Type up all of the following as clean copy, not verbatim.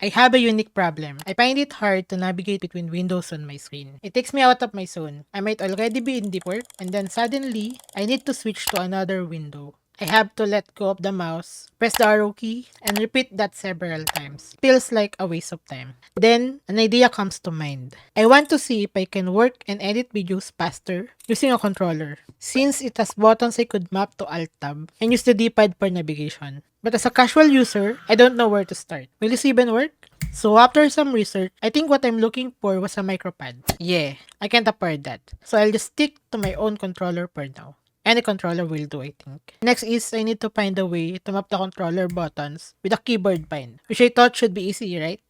I have a unique problem. I find it hard to navigate between windows on my screen. It takes me out of my zone. I might already be in deep work, and then suddenly, I need to switch to another window. I have to let go of the mouse, press the arrow key, and repeat that several times. Feels like a waste of time. Then, an idea comes to mind. I want to see if I can work and edit videos faster using a controller. Since it has buttons I could map to Alt+Tab and use the D-pad for navigation. But as a casual user, I don't know where to start. Will this even work? So after some research, I think what I'm looking for was a micropad. Yeah, I can't afford that. So I'll just stick to my own controller for now. Any controller will do, I think. Next is I need to find a way to map the controller buttons with a keyboard bind, which I thought should be easy, right?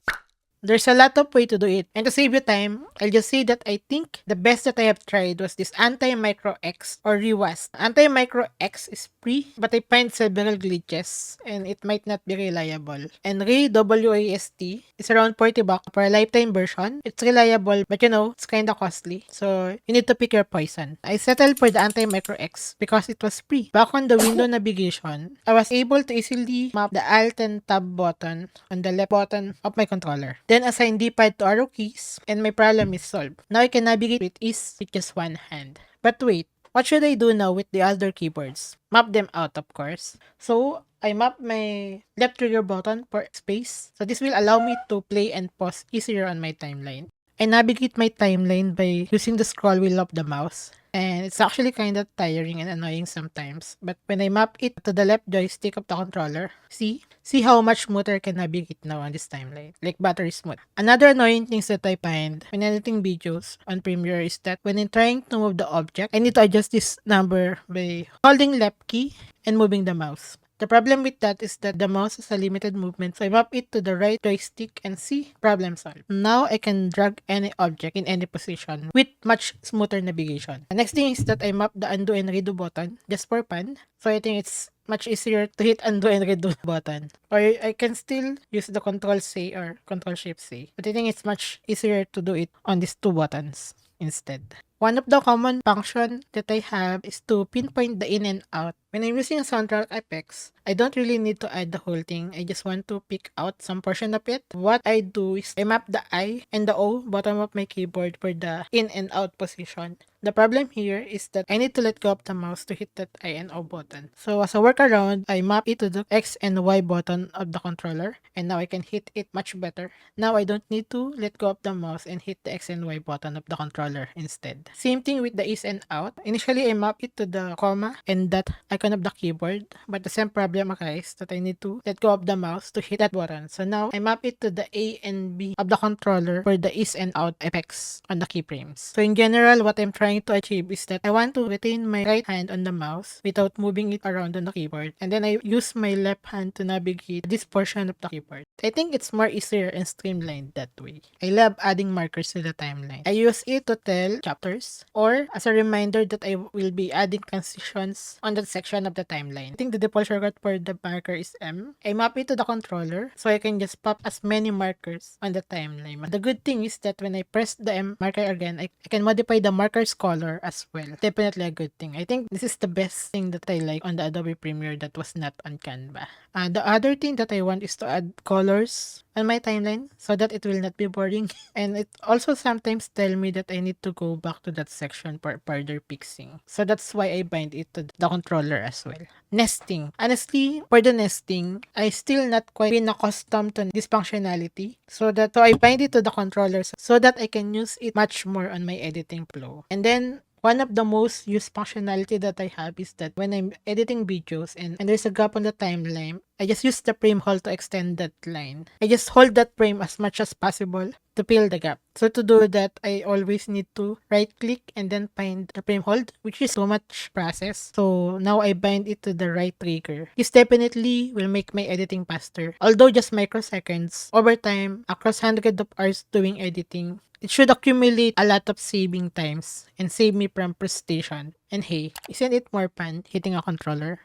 There's a lot of way to do it. And to save you time, I'll just say that I think the best that I have tried was this AntiMicroX or ReWASD. AntiMicroX is free, but I find several glitches and it might not be reliable. And ReWASD is around 40 bucks for a lifetime version. It's reliable, but it's kinda costly. So you need to pick your poison. I settled for the AntiMicroX because it was free. Back on the window navigation, I was able to easily map the Alt and Tab button on the left button of my controller. Then assign D-pad to arrow keys, and my problem is solved. Now I can navigate with ease with just one hand. But wait, what should I do now with the other keyboards? Map them out, of course. So I map my left trigger button for space. So this will allow me to play and pause easier on my timeline. I navigate my timeline by using the scroll wheel of the mouse. And it's actually kind of tiring and annoying sometimes. But when I map it to the left joystick of the controller, see how much smoother I can navigate now on this timeline. Like battery smooth. Another annoying things that I find when editing videos on Premiere is that when I'm trying to move the object, I need to adjust this number by holding left key and moving the mouse. The problem with that is that the mouse has a limited movement, so I map it to the right joystick and see, problem solved. Now I can drag any object in any position with much smoother navigation. The next thing is that I map the undo and redo button just for fun. So I think it's much easier to hit undo and redo button. Or I can still use the control C or control shift C. But I think it's much easier to do it on these two buttons instead. One of the common function that I have is to pinpoint the in and out. When I'm using soundtrack effects, I don't really need to add the whole thing. I just want to pick out some portion of it. What I do is I map the I and the O bottom of my keyboard for the in and out position. The problem here is that I need to let go of the mouse to hit that I and O button. So as a workaround, I map it to the X and Y button of the controller, and now I can hit it much better. Now I don't need to let go of the mouse and hit the X and Y button of the controller instead. Same thing with the in and out. Initially, I map it to the comma and that icon of the keyboard, but the same problem occurs that I need to let go of the mouse to hit that button. So now I map it to the A and B of the controller for the in and out effects on the keyframes. So in general, what I'm trying to achieve is that I want to retain my right hand on the mouse without moving it around on the keyboard, and then I use my left hand to navigate this portion of the keyboard. I think it's more easier and streamlined that way. I love adding markers to the timeline. I use it to tell chapters or as a reminder that I will be adding transitions on that section of the timeline. I think the default shortcut for the marker is M. I map it to the controller so I can just pop as many markers on the timeline. But the good thing is that when I press the M marker again, I can modify the marker's color as well. Definitely a good thing. I think this is the best thing that I like on the Adobe Premiere that was not on Canva. The other thing that I want is to add colors on my timeline so that it will not be boring. And it also sometimes tell me that I need to go back to that section for further fixing. So that's why I bind it to the controller as well. Nesting. Honestly, for the nesting, I still not quite been accustomed to this functionality. So I bind it to the controller so that I can use it much more on my editing flow. And then one of the most used functionality that I have is that when I'm editing videos and there's a gap on the timeline, I just use the frame hold to extend that line. I just hold that frame as much as possible to fill the gap. So to do that, I always need to right click and then find the frame hold, which is so much process. So now I bind it to the right trigger. This definitely will make my editing faster. Although just microseconds, over time, across hundreds of hours doing editing, it should accumulate a lot of saving times and save me from frustration. And hey, isn't it more fun hitting a controller?